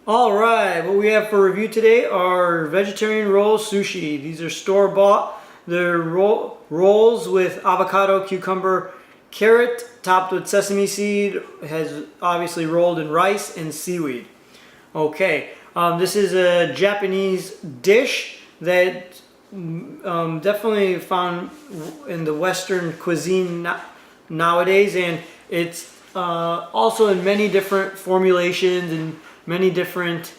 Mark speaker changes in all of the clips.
Speaker 1: All right, what we have for review today are vegetarian roll sushi. These are store-bought. They're rolls with avocado, cucumber, carrot, topped with sesame seed. It has obviously rolled in rice and seaweed. Okay, this is a Japanese dish that definitely found in the Western cuisine nowadays, and it's also in many different formulations and many different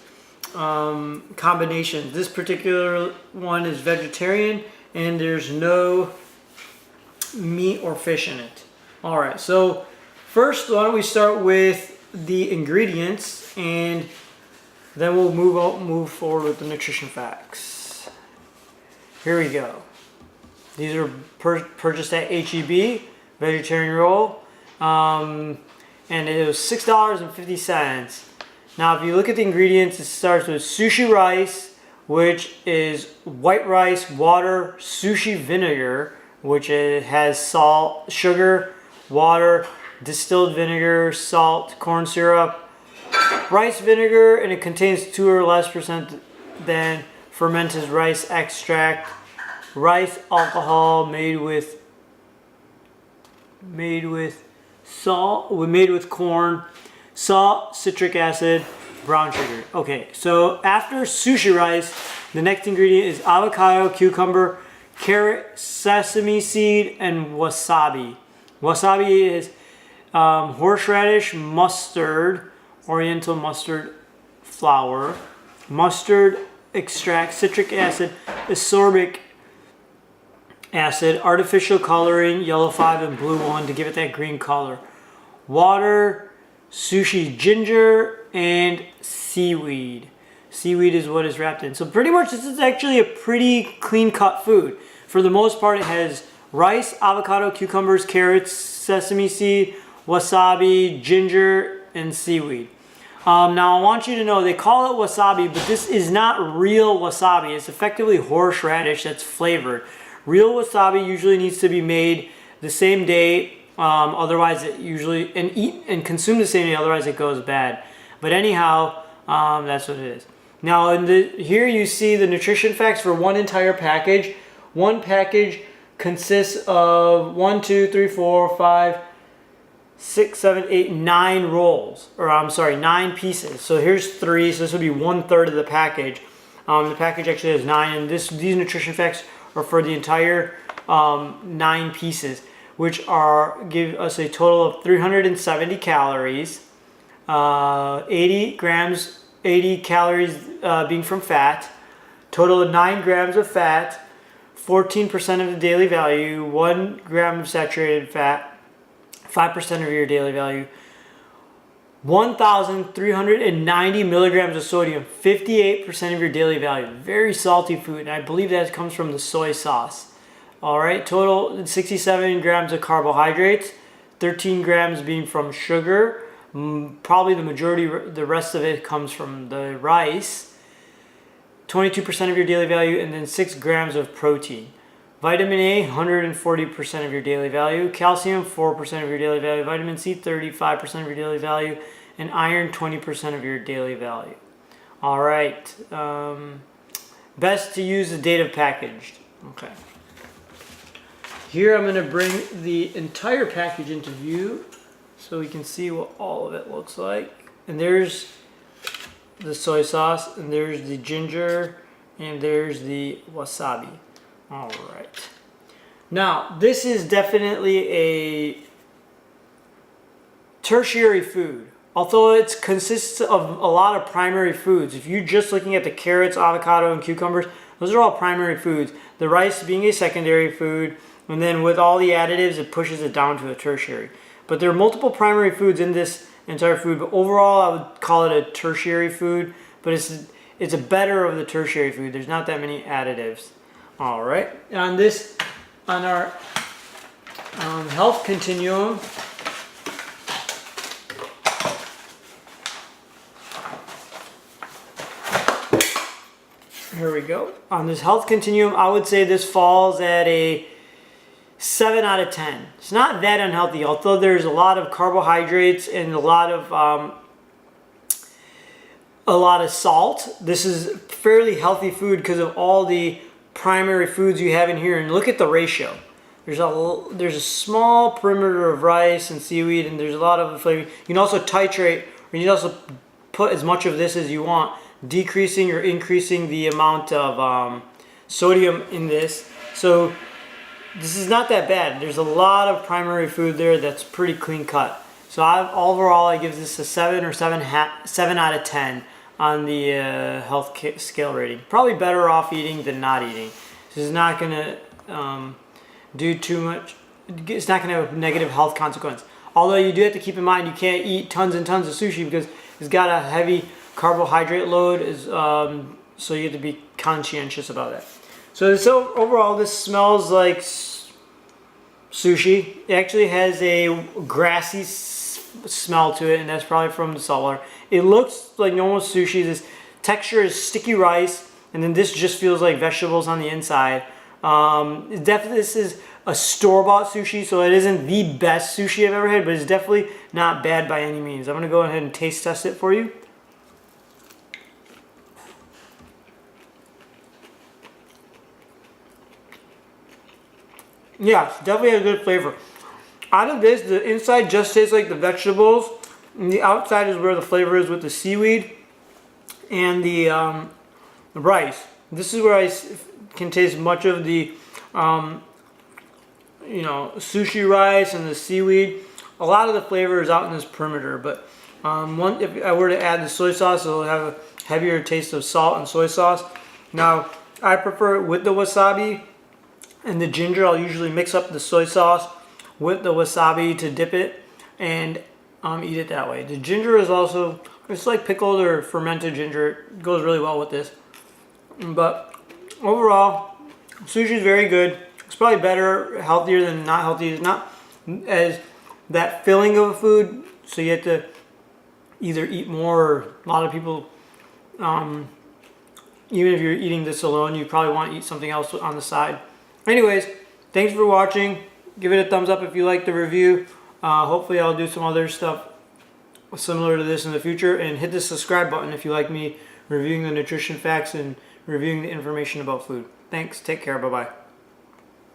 Speaker 1: combinations. This particular one is vegetarian and there's no meat or fish in it. All right, so first why don't we start with the ingredients and then we'll move forward with the nutrition facts. Here we go. These are purchased at HEB, vegetarian roll, and it was $6.50. Now, if you look at the ingredients, it starts with sushi rice, which is white rice, water, sushi vinegar, which has salt, sugar, water, distilled vinegar, salt, corn syrup, rice vinegar, and it contains 2 or less % than fermented rice extract, rice alcohol made with corn, salt, citric acid, brown sugar. Okay, so after sushi rice, the next ingredient is avocado, cucumber, carrot, sesame seed, and wasabi. Wasabi is horseradish, mustard, oriental mustard flour, mustard extract, citric acid, ascorbic acid, artificial coloring, yellow 5 and blue 1 to give it that green color, water, sushi ginger, and seaweed. Seaweed is what is wrapped in. So pretty much this is actually a pretty clean cut food. For the most part, it has rice, avocado, cucumbers, carrots, sesame seed, wasabi, ginger, and seaweed. Now I want you to know they call it wasabi, but this is not real wasabi. It's effectively horseradish that's flavored. Real wasabi usually needs to be made the same day, otherwise it usually, and consumed the same day, otherwise it goes bad. But anyhow, that's what it is. Now here you see the nutrition facts for one entire package. One package consists of 1, 2, 3, 4, 5, 6, 7, 8, 9 rolls, or I'm sorry, 9 pieces. So here's 3, so this would be 1/3 of the package. The package actually has 9, and these nutrition facts are for the entire 9 pieces, which give us a total of 370 calories, 80 calories being from fat, total of 9 grams of fat, 14% of the daily value, 1 gram of saturated fat, 5% of your daily value, 1,390 milligrams of sodium, 58% of your daily value. Very salty food, and I believe that comes from the soy sauce. All right, total 67 grams of carbohydrates, 13 grams being from sugar. Probably the majority, the rest of it comes from the rice. 22% of your daily value, and then 6 grams of protein. Vitamin A, 140% of your daily value. Calcium, 4% of your daily value. Vitamin C, 35% of your daily value. And iron, 20% of your daily value. All right. Best to use the date of packaged. Okay. Here I'm going to bring the entire package into view so we can see what all of it looks like. And there's the soy sauce, and there's the ginger, and there's the wasabi. All right. Now, this is definitely a tertiary food. Although it consists of a lot of primary foods. If you're just looking at the carrots, avocado, and cucumbers, those are all primary foods. The rice being a secondary food, and then with all the additives, it pushes it down to a tertiary. But there are multiple primary foods in this entire food, but overall I would call it a tertiary food, but it's a better of the tertiary food. There's not that many additives. All right, on our health continuum, here we go. On this health continuum, I would say this falls at a 7 out of 10. It's not that unhealthy, although there's a lot of carbohydrates and a lot of a lot of salt. This is fairly healthy food because of all the primary foods you have in here. And look at the ratio. There's a small perimeter of rice and seaweed, and there's a lot of flavor. You can also titrate, or you can also put as much of this as you want, decreasing or increasing the amount of sodium in this. So this is not that bad. There's a lot of primary food there that's pretty clean cut. So overall, I give this a 7 or 7 out of 10 on the health scale rating. Probably better off eating than not eating. This is not going to do too much. It's not going to have a negative health consequence. Although you do have to keep in mind you can't eat tons and tons of sushi because it's got a heavy carbohydrate load, so you have to be conscientious about that. So overall, this smells like sushi. It actually has a grassy smell to it, and that's probably from the salt water. It looks like normal sushi. This texture is sticky rice, and then this just feels like vegetables on the inside. Definitely, this is a store-bought sushi, so it isn't the best sushi I've ever had, but it's definitely not bad by any means. I'm going to go ahead and taste test it for you. Yeah, definitely has good flavor. Out of this, the inside just tastes like the vegetables, and the outside is where the flavor is with the seaweed and the rice. This is where I can taste much of the sushi rice and the seaweed. A lot of the flavor is out in this perimeter, but if I were to add the soy sauce, it'll have a heavier taste of salt and soy sauce. Now, I prefer it with the wasabi and the ginger. I'll usually mix up the soy sauce with the wasabi to dip it and eat it that way. The ginger is also, it's like pickled or fermented ginger. It goes really well with this. But overall, sushi is very good. It's probably better, healthier than not healthy. It's not as that filling of a food, so you have to either eat more, or a lot of people, even if you're eating this alone, you probably want to eat something else on the side. Anyways, thanks for watching. Give it a thumbs up if you like the review. Hopefully I'll do some other stuff similar to this in the future, and hit the subscribe button if you like me reviewing the nutrition facts and reviewing the information about food. Thanks, take care, bye-bye.